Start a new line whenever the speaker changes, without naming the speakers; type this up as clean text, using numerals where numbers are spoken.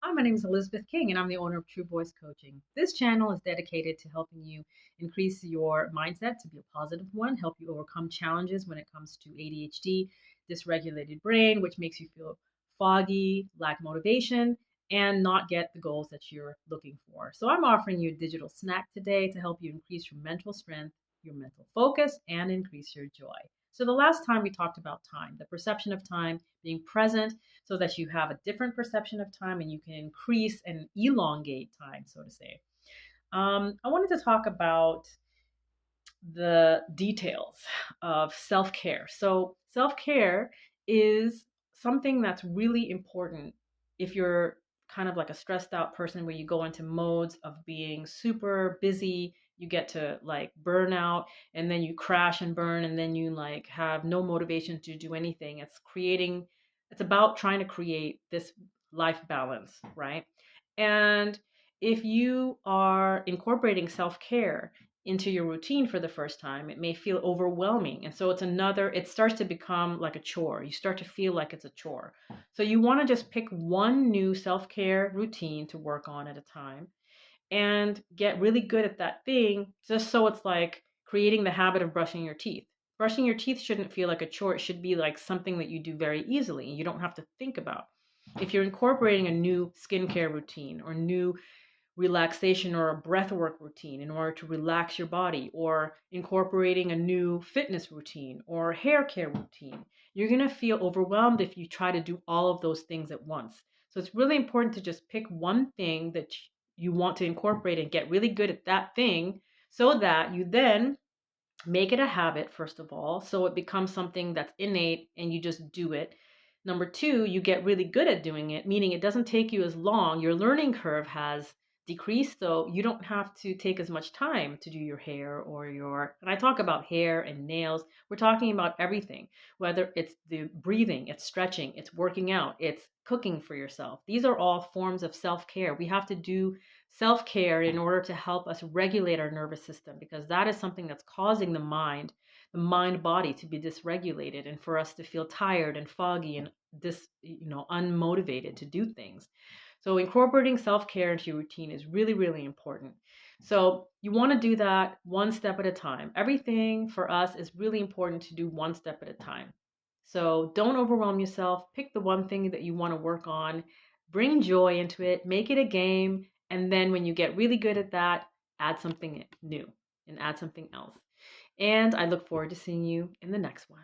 Hi, my name is Elizabeth King, and I'm the owner of True Voice Coaching. This channel is dedicated to helping you increase your mindset to be a positive one, help you overcome challenges when it comes to ADHD, dysregulated brain, which makes you feel foggy, lack motivation, and not get the goals that you're looking for. So I'm offering you a digital snack today to help you increase your mental strength, your mental focus, and increase your joy. So the last time we talked about time, the perception of time, being present, so that you have a different perception of time and you can increase and elongate time, so to say. I wanted to talk about the details of self care. So, self care is something that's really important if you're kind of like a stressed out person where you go into modes of being super busy. You get to like burn out and then you crash and burn and then you like have no motivation to do anything. It's about trying to create this life balance, right? And if you are incorporating self care into your routine for the first time, it may feel overwhelming. And so it starts to become like a chore. You start to feel like it's a chore. So you want to just pick one new self care routine to work on at a time and get really good at that thing, just so it's like creating the habit of brushing your teeth. Brushing your teeth shouldn't feel like a chore. It should be like something that you do very easily and you don't have to think about. If you're incorporating a new skincare routine or new relaxation or a breathwork routine in order to relax your body, or incorporating a new fitness routine or hair care routine, you're going to feel overwhelmed if you try to do all of those things at once. So it's really important to just pick one thing that you want to incorporate and get really good at that thing so that you then make it a habit, first of all, so it becomes something that's innate and you just do it. Number two, you get really good at doing it, meaning it doesn't take you as long. Your learning curve has decreased, so you don't have to take as much time to do your hair and I talk about hair and nails, we're talking about everything, whether it's the breathing, it's stretching, it's working out, it's cooking for yourself. These are all forms of self-care. We have to do self-care in order to help us regulate our nervous system, because that is something that's causing the mind body to be dysregulated and for us to feel tired and foggy and unmotivated to do things. So incorporating self-care into your routine is really, really important. So you want to do that one step at a time. Everything for us is really important to do one step at a time. So don't overwhelm yourself. Pick the one thing that you want to work on. Bring joy into it. Make it a game. And then when you get really good at that, add something new and add something else. And I look forward to seeing you in the next one.